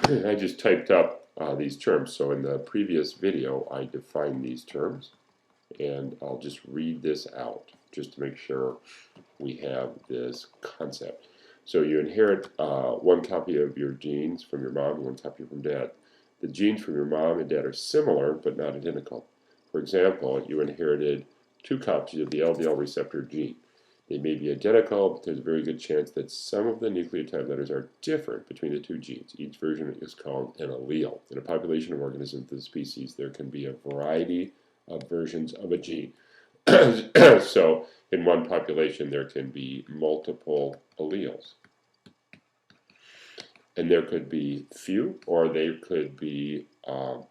I just typed up these terms. So in the previous video, I defined these terms, and I'll just read this out just to make sure we have this concept. So you inherit one copy of your genes from your mom and one copy from dad. The genes from your mom and dad are similar but not identical. For example, you inherited 2 copies of the LDL receptor gene. They may be identical, but there's a very good chance that some of the nucleotide letters are different between the 2 genes. Each version is called an allele. In a population of organisms of the species, there can be a variety of versions of a gene. So in one population, there can be multiple alleles. And there could be few, or there could be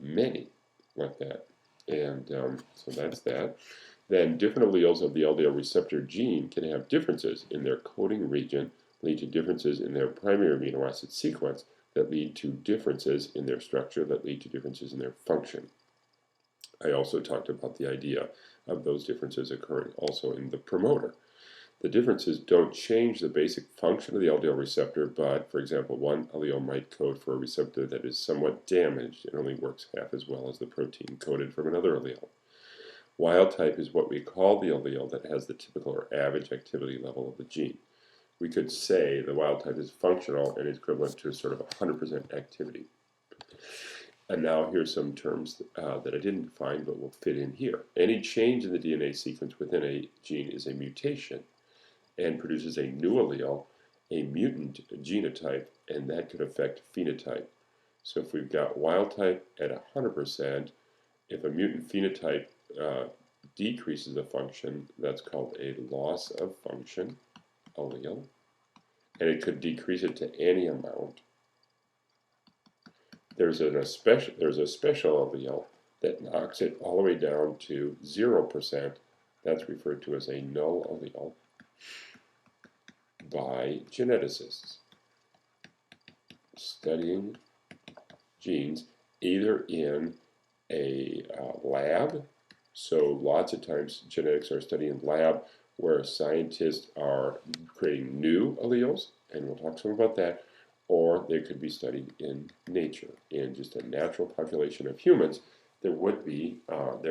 many, like that. And so that's that. Then different alleles of the LDL receptor gene can have differences in their coding region, lead to differences in their primary amino acid sequence, that lead to differences in their structure, that lead to differences in their function. I also talked about the idea of those differences occurring also in the promoter. The differences don't change the basic function of the LDL receptor, but, for example, one allele might code for a receptor that is somewhat damaged and only works half as well as the protein coded from another allele. Wild type is what we call the allele that has the typical or average activity level of the gene. We could say the wild type is functional and is equivalent to sort of 100% activity. And now here's some terms that I didn't find but will fit in here. Any change in the DNA sequence within a gene is a mutation and produces a new allele, a mutant genotype, and that could affect phenotype. So if we've got wild type at 100%, if a mutant phenotype decreases a function, that's called a loss of function allele, and it could decrease it to any amount. There's a special allele that knocks it all the way down to 0%. That's referred to as a null allele by geneticists studying genes either in a lab. So lots of times genetics are studied in lab where scientists are creating new alleles, and we'll talk some about that, or they could be studied in nature. In just a natural population of humans, there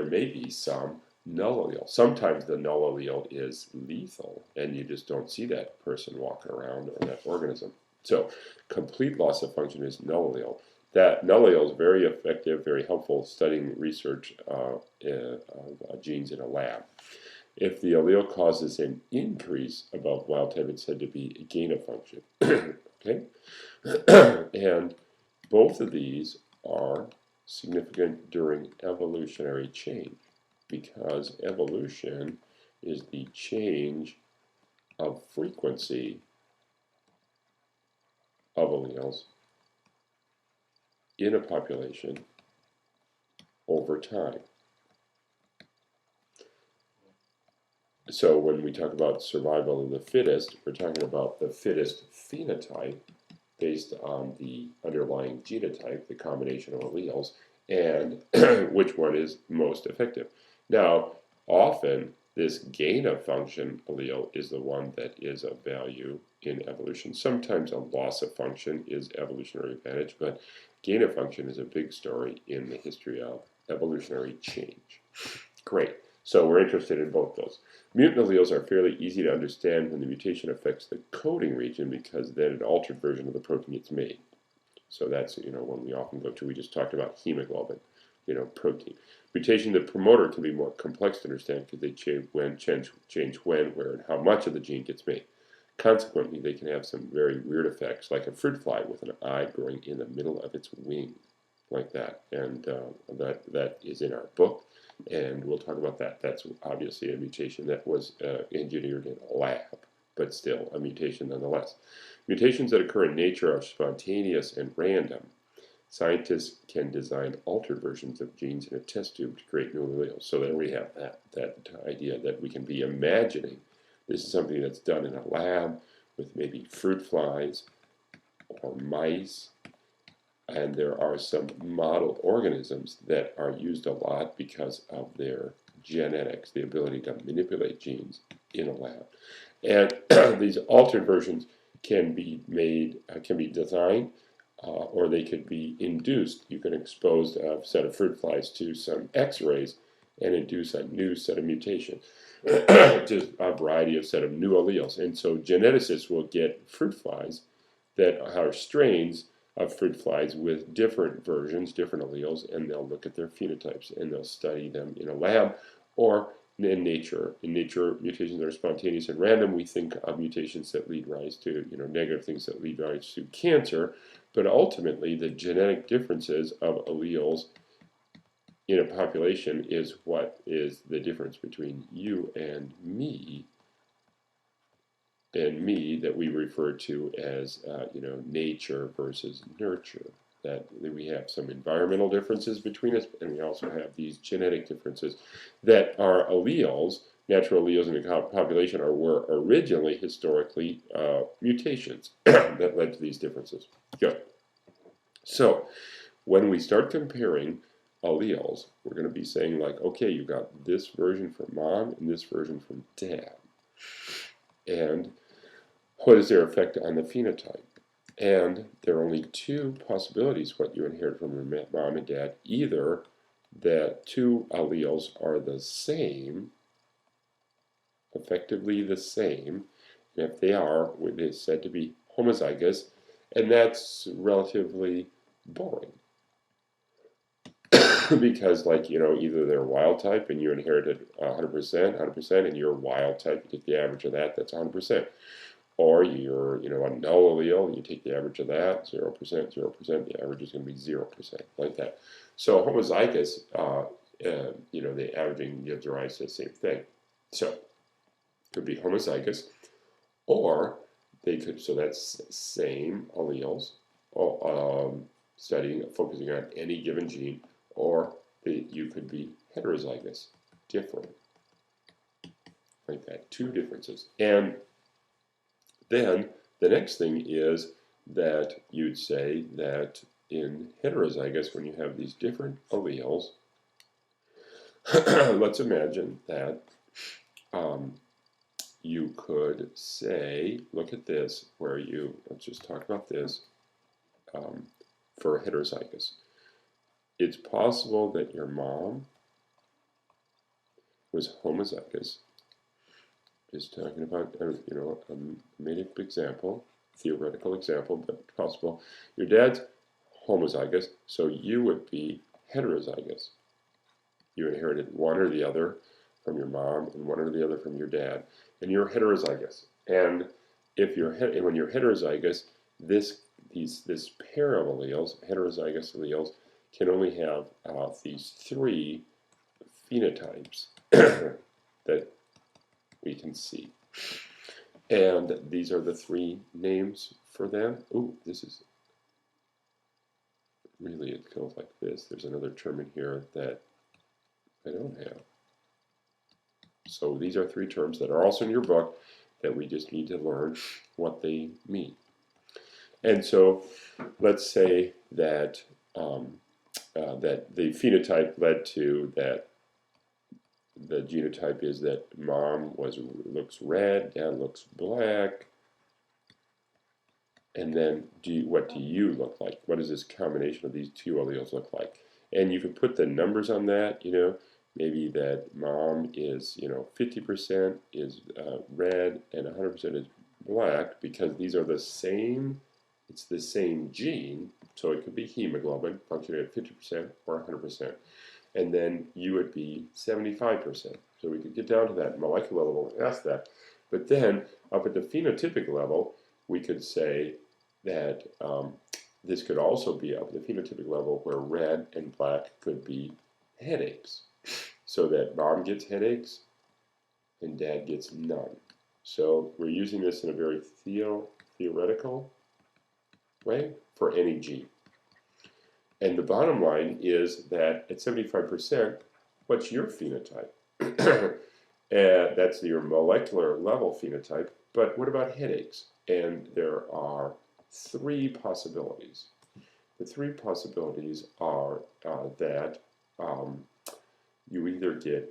may be some null allele. Sometimes the null allele is lethal, and you just don't see that person walking around or that organism. So complete loss of function is null allele. That null allele is very effective, very helpful studying research of genes in a lab. If the allele causes an increase above wild type, it's said to be a gain of function. Okay? And both of these are significant during evolutionary change, because evolution is the change of frequency of alleles in a population over time. So when we talk about survival of the fittest, we're talking about the fittest phenotype based on the underlying genotype, the combination of alleles, and which one is most effective. Now, often this gain of function allele is the one that is of value in evolution. Sometimes a loss of function is evolutionary advantage, but gain of function is a big story in the history of evolutionary change. Great. So we're interested in both those. Mutant alleles are fairly easy to understand when the mutation affects the coding region, because then an altered version of the protein gets made. So that's, when we often go to, we just talked about hemoglobin, protein. Mutation in the promoter can be more complex to understand because they change when, where, and how much of the gene gets made. Consequently, they can have some very weird effects, like a fruit fly with an eye growing in the middle of its wing, like that. And that is in our book, and we'll talk about that. That's obviously a mutation that was engineered in a lab, but still a mutation nonetheless. Mutations that occur in nature are spontaneous and random. Scientists can design altered versions of genes in a test tube to create new alleles. So there we have that idea that we can be imagining this is something that's done in a lab with maybe fruit flies or mice. And there are some model organisms that are used a lot because of their genetics, the ability to manipulate genes in a lab. And these altered versions can be designed or they could be induced. You can expose a set of fruit flies to some X-rays and induce a new set of mutations, just a variety of set of new alleles. And so geneticists will get fruit flies that are strains of fruit flies with different versions, different alleles, and they'll look at their phenotypes and they'll study them in a lab or in nature. In nature, mutations are spontaneous and random. We think of mutations that lead rise to, negative things that lead rise to cancer, but ultimately the genetic differences of alleles in a population is what is the difference between you and me that we refer to as, nature versus nurture. That we have some environmental differences between us, and we also have these genetic differences that are alleles, natural alleles in the population were originally, historically, mutations that led to these differences. Good. So, when we start comparing alleles, we're going to be saying like, okay, you got this version from mom and this version from dad. And what is their effect on the phenotype? And there are only two possibilities what you inherit from your mom and dad. Either that two alleles are the same, effectively the same, and if they are, it is said to be homozygous, and that's relatively boring. Because, either they're wild type and you inherited 100%, and you're wild type, you take the average of that, that's 100%. Or you're, a null allele, and you take the average of that, 0%, 0%, the average is going to be 0%, like that. So homozygous, the averaging gives rise to the same thing. So, it could be homozygous, or they could, so that's same alleles, focusing on any given gene, or you could be heterozygous, different, like that, two differences. And then the next thing is that you'd say that in heterozygous, when you have these different alleles, let's imagine that you could say, look at this, where let's just talk about this, for heterozygous. It's possible that your mom was homozygous. Just talking about, made up example, theoretical example, but possible. Your dad's homozygous, so you would be heterozygous. You inherited one or the other from your mom and one or the other from your dad, and you're heterozygous. And when you're heterozygous, this pair of alleles, heterozygous alleles, can only have these three phenotypes that we can see. And these are the three names for them. Ooh, this is really, it goes like this. There's another term in here that I don't have. So these are three terms that are also in your book that we just need to learn what they mean. And so let's say that that the phenotype led to that. The genotype is that mom looks red, dad looks black, and then what do you look like? What does this combination of these two alleles look like? And you can put the numbers on that. Maybe that mom is 50% is red and 100% is black, because these are the same. It's the same gene, so it could be hemoglobin functioning at 50% or 100%. And then you would be 75%. So we could get down to that molecular level and ask that. But then, up at the phenotypic level, we could say that this could also be up at the phenotypic level where red and black could be headaches. So that mom gets headaches and dad gets none. So we're using this in a very theoretical way for any gene. And the bottom line is that at 75%, what's your phenotype? And that's your molecular level phenotype. But what about headaches? And there are three possibilities. The three possibilities are that you either get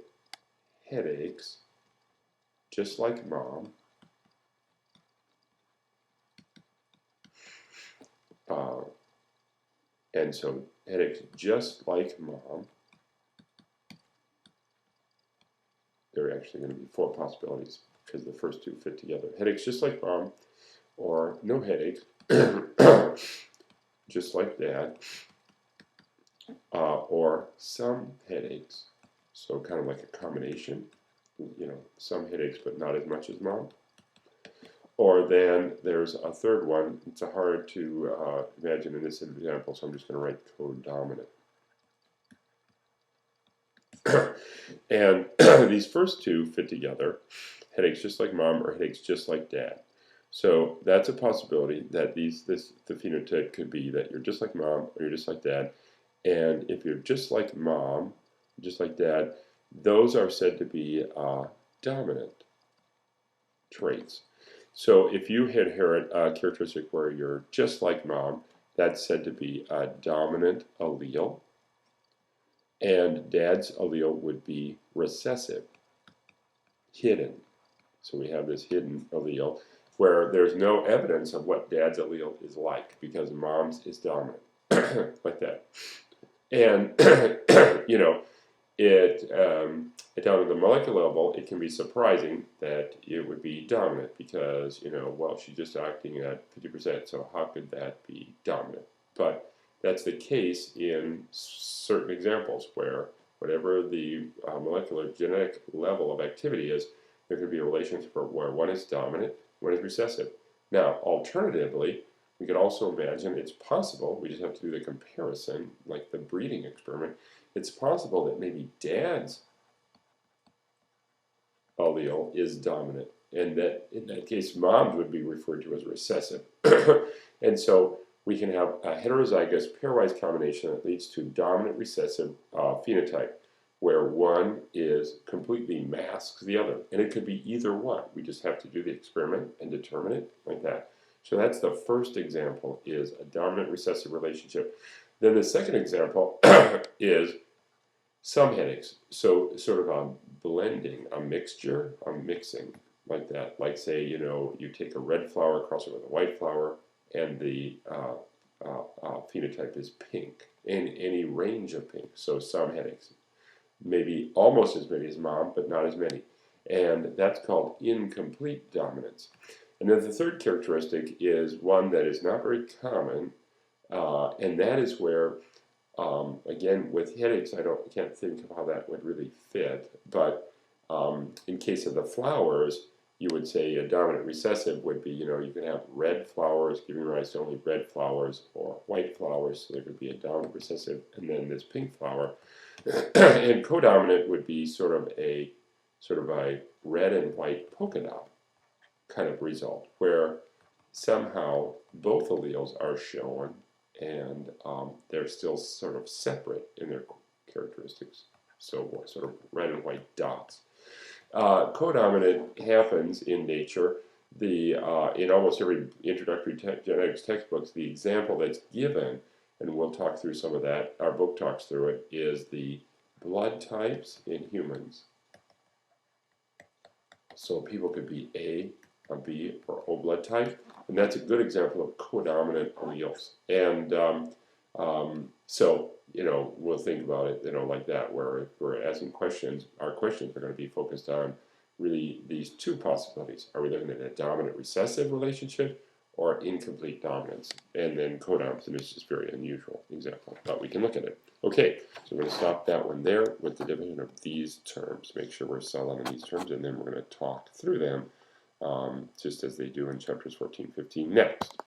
headaches, just like mom, And so headaches just like mom. There are actually going to be 4 possibilities because the first 2 fit together. Headaches just like mom, or no headaches, just like dad, or some headaches. So kind of like a combination, some headaches but not as much as mom. Or then there's a third one. It's hard to imagine in this example, so I'm just going to write codominant. And these first 2 fit together, headaches just like mom or headaches just like dad. So that's a possibility that the phenotype could be that you're just like mom or you're just like dad. And if you're just like mom, just like dad, those are said to be dominant traits. So if you inherit a characteristic where you're just like mom, that's said to be a dominant allele. And dad's allele would be recessive, hidden. So we have this hidden allele where there's no evidence of what dad's allele is like because mom's is dominant, like that. And, down at the molecular level, it can be surprising that it would be dominant because, well, she's just acting at 50%, so how could that be dominant? But that's the case in certain examples where whatever the molecular genetic level of activity is, there could be a relationship where one is dominant, one is recessive. Now, alternatively, we could also imagine it's possible, we just have to do the comparison, like the breeding experiment, it's possible that maybe dad's allele is dominant, and that in that case, mom's would be referred to as recessive. And so we can have a heterozygous pairwise combination that leads to dominant recessive phenotype, where one is completely masks the other. And it could be either one. We just have to do the experiment and determine it like that. So that's the first example, is a dominant recessive relationship. Then the second example is some headaches. So sort of a blending, a mixture, a mixing like that. Like say, you take a red flower, cross it with a white flower, and the phenotype is pink, in any range of pink. So some headaches. Maybe almost as many as mom, but not as many. And that's called incomplete dominance. And then the third characteristic is one that is not very common, and that is where, again, with headaches, I can't think of how that would really fit, but in case of the flowers, you would say a dominant recessive would be, you could have red flowers giving rise to only red flowers, or white flowers, so there could be a dominant recessive, and then this pink flower. And codominant would be sort of a red and white polka dot kind of result, where somehow both alleles are shown, and they're still sort of separate in their characteristics. So sort of red and white dots. Codominant happens in nature. In almost every introductory genetics textbooks, the example that's given, and we'll talk through some of that, our book talks through it, is the blood types in humans. So people could be A, B, or O blood type, and that's a good example of codominant alleles. And so, we'll think about it, like that, where if we're asking questions, our questions are going to be focused on really these 2 possibilities. Are we looking at a dominant recessive relationship or incomplete dominance? And then codominance is just very unusual example, but we can look at it. Okay, so we're going to stop that one there with the division of these terms. Make sure we're solid on these terms, and then we're going to talk through them just as they do in chapters 14, 15 next.